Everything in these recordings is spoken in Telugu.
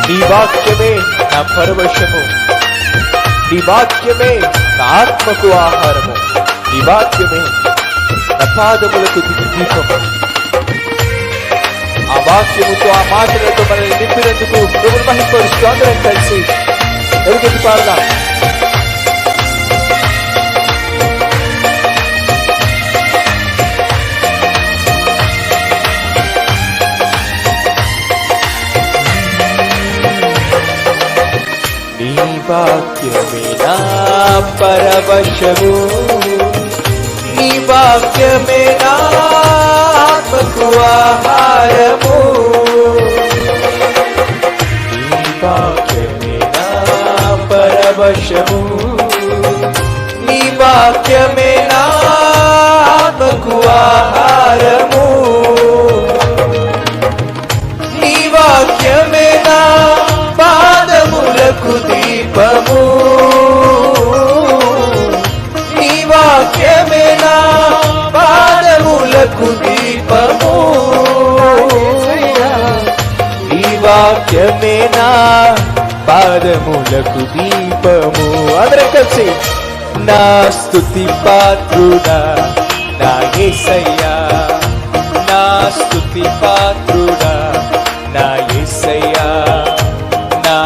నీ వాక్యమే నా పరవశము, నీ వాక్యమే నా ఆత్మకు ఆహారము, నీ వాక్యమే నా పాదములకు దీపము. ఆ వాక్యముతో ఆ మాటలతో మనల్ని నింపినందుకు ప్రభువును మహిమపరుస్తూ అందరం కలిసి ఎలుగెత్తి పాడదాం. నీ వాక్యమే నా పరవశము, నీ వాక్యమే నా ఆత్మకు ఆహారము, నీ వాక్యమే నా పరవశము, నీ వాక్యమే నా ఆత్మకు ఆహారము, నీ వాక్యమే నా పాదములకు దీపము, నీ వాక్యమే నా పాదములకు దీపము, నీ వాక్యమే నా పాదములకు దీపము. అందరం కలిసి నా స్తుతి పాత్రుడా నా యేసయ్యా, నా స్తుతి పాత్రుడా నా యేసయ్యా, నా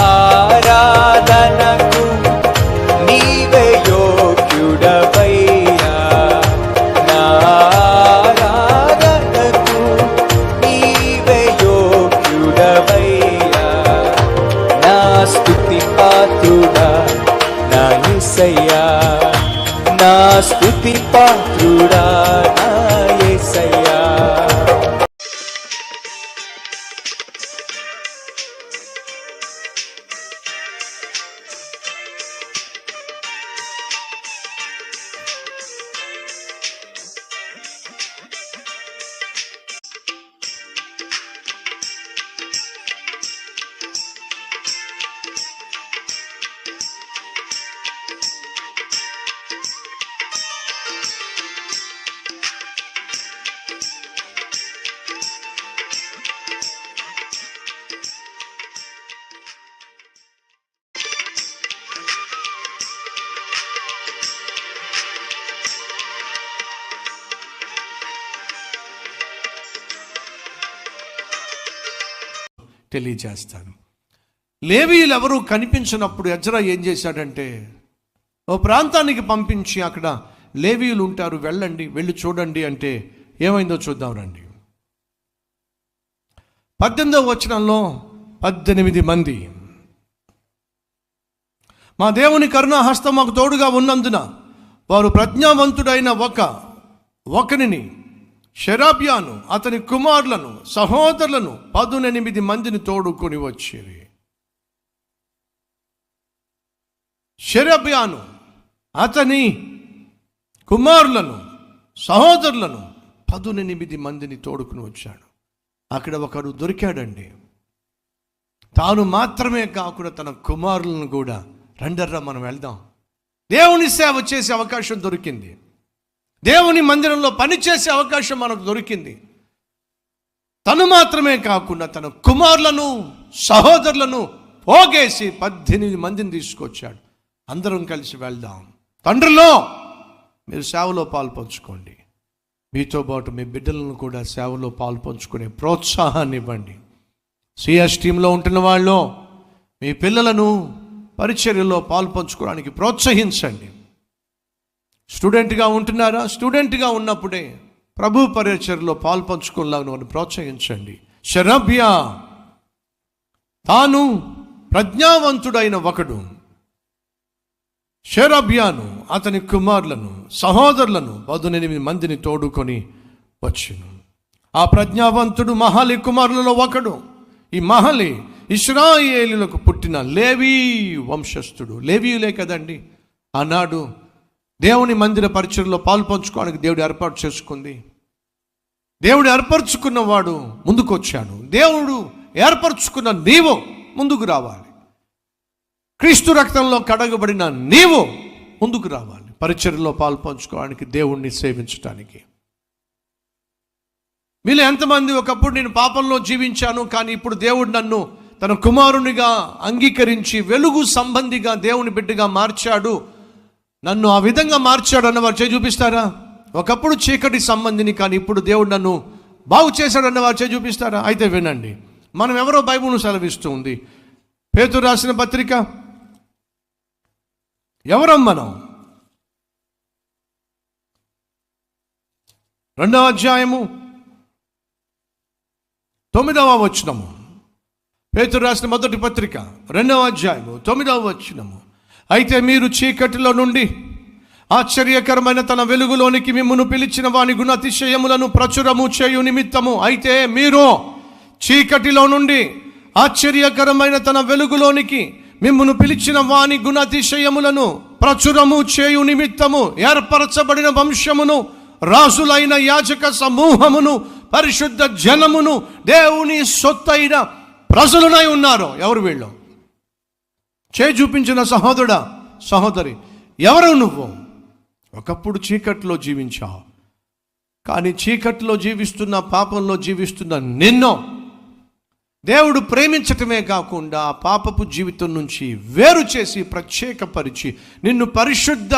ఆరాధనకు నీవే యోగ్యుడవయ్యా, నా ఆరాధనకు నీవే యోగ్యుడవయ్యా, నా స్తుతి పాత్రుడా నా యేసయ్యా, నా స్తుతి పాత్రుడా నా యేసయ్యా. తెలియజేస్తాను. లేవీయులు ఎవరు కనిపించినప్పుడు ఎజ్రా ఏం చేశాడంటే ఓ ప్రాంతానికి పంపించి అక్కడ లేవీయులు ఉంటారు, వెళ్ళండి, వెళ్ళి చూడండి అంటే ఏమైందో చూద్దాం రండి. 18వ వచనంలో 18 మంది, మా దేవుని కరుణాహస్తం మాకు తోడుగా ఉన్నందున వారు ప్రజ్ఞావంతుడైన ఒకనిని షెరబ్యాను అతని కుమారులను సహోదరులను 18 మందిని తోడుకొని వచ్చేది. షెరబ్యాను అతని కుమారులను సహోదరులను 18 మందిని తోడుకుని వచ్చాడు. అక్కడ ఒకడు దొరికాడండి. తాను మాత్రమే కాకుండా తన కుమారులను కూడా రండర్రా మనం వెళ్దాం, దేవుని సేవ చేసే అవకాశం దొరికింది, దేవుని మందిరంలో పనిచేసే అవకాశం మనకు దొరికింది. తను మాత్రమే కాకుండా తన కుమారులను సహోదరులను పోగేసి 18 మందిని తీసుకొచ్చాడు. అందరం కలిసి వెళ్దాం, తండ్రిలో మీరు సేవలో పాల్పంచుకోండి, మీతో పాటు మీ బిడ్డలను కూడా సేవలో పాల్పంచుకునే ప్రోత్సాహాన్ని ఇవ్వండి. సిఎస్ టీంలో ఉంటున్న వాళ్ళు మీ పిల్లలను పరిచర్యలో పాల్పంచుకోవడానికి ప్రోత్సహించండి. స్టూడెంట్గా ఉంటున్నారా? స్టూడెంట్గా ఉన్నప్పుడే ప్రభు పరిచర్యలో పాల్పంచుకోలాగా ప్రోత్సహించండి. షెరబ్యా తాను ప్రజ్ఞావంతుడైన ఒకడు, షెరబ్యాను అతని కుమారులను సహోదరులను 18 మందిని తోడుకొని వచ్చును. ఆ ప్రజ్ఞావంతుడు మహలి కుమారులలో ఒకడు. ఈ మహలి ఇశ్రాయేలులకు పుట్టిన లేవీ వంశస్థుడు. లేవీయులే కదండి ఆనాడు దేవుని మందిర పరిచర్యలో పాల్పంచుకోవడానికి దేవుడు ఏర్పాటు చేసుకుంది. దేవుడు ఏర్పరచుకున్నవాడు ముందుకు వచ్చాడు. దేవుడు ఏర్పరచుకున్న నీవు ముందుకు రావాలి. క్రీస్తు రక్తంలో కడగబడిన నీవు ముందుకు రావాలి పరిచర్యలో పాల్పంచుకోవడానికి, దేవుణ్ణి సేవించడానికి. మీలో ఎంతమంది ఒకప్పుడు నేను పాపంలో జీవించాను, కానీ ఇప్పుడు దేవుడు నన్ను తన కుమారునిగా అంగీకరించి వెలుగు సంబంధిగా దేవుని బిడ్డగా మార్చాడు, నన్ను ఆ విధంగా మార్చాడు అన్నవారు చేయి చూపిస్తారా? ఒకప్పుడు చీకటి సంబంధిని, కానీ ఇప్పుడు దేవుడు నన్ను బాగు చేశాడు అన్నవారు చేయి చూపిస్తారా? అయితే వినండి, మనం ఎవరో బైబిల్ను సెలవిస్తూ ఉంది. పేతురు రాసిన పత్రిక, ఎవరం మనం? 2వ అధ్యాయము 9వ వచనము. పేతురు రాసిన మొదటి పత్రిక 2వ అధ్యాయము 9వ వచనము. అయితే మీరు చీకటిలో నుండి ఆశ్చర్యకరమైన తన వెలుగులోనికి మిమ్మును పిలిచిన వాని గుణాతిశయములను ప్రచురము చేయు నిమిత్తము. అయితే మీరు చీకటిలో నుండి ఆశ్చర్యకరమైన తన వెలుగులోనికి మిమ్మును పిలిచిన వాని గుణాతిశయములను ప్రచురము చేయు నిమిత్తము ఏర్పరచబడిన వంశమును, రాజులైన యాజక సమూహమును, పరిశుద్ధ జనమును, దేవుని సొత్తైన ప్రజలునై ఉన్నారు. ఎవరు వీళ్ళు? చేయి చూపించిన సహోదరుడా, సహోదరి, ఎవరు నువ్వు? ఒకప్పుడు చీకట్లో జీవించావు, కానీ చీకట్లో జీవిస్తున్న, పాపంలో జీవిస్తున్న నిన్ను దేవుడు ప్రేమించటమే కాకుండా ఆ పాపపు జీవితం నుంచి వేరు చేసి ప్రత్యేకపరిచి నిన్ను పరిశుద్ధ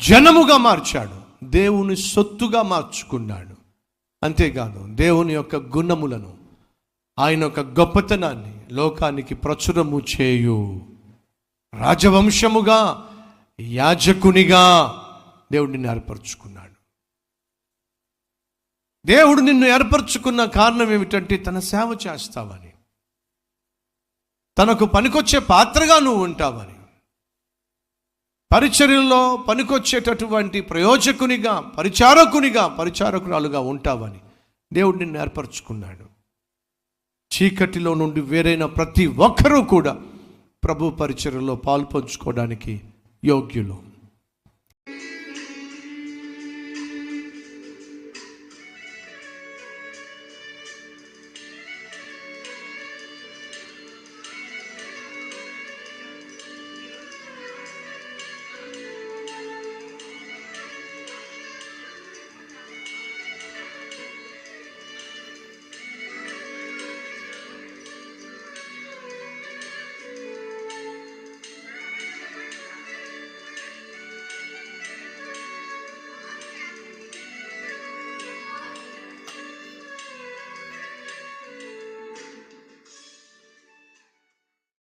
జనముగా మార్చాడు, దేవుని సొత్తుగా మార్చుకున్నాడు. అంతేకాదు దేవుని యొక్క గుణములను, ఆయన యొక్క గొప్పతనాన్ని లోకానికి ప్రచురము చేయు రాజవంశముగా, యాజకునిగా దేవుడు నిన్ను ఏర్పరచుకున్నాడు. దేవుడు నిన్ను ఏర్పరచుకున్న కారణం ఏమిటంటే తన సేవ చేస్తావని, తనకు పనికొచ్చే పాత్రగా నువ్వు ఉంటావని, పరిచర్యలో పనికొచ్చేటటువంటి ప్రయోజకునిగా, పరిచారకురాలుగా ఉంటావని దేవుడు నిన్ను ఏర్పరచుకున్నాడు. చీకటిలో నుండి వేరైన ప్రతి ఒక్కరూ కూడా ప్రభు పరిచర్యలో పాలు పంచుకోవడానికి యోగ్యులు.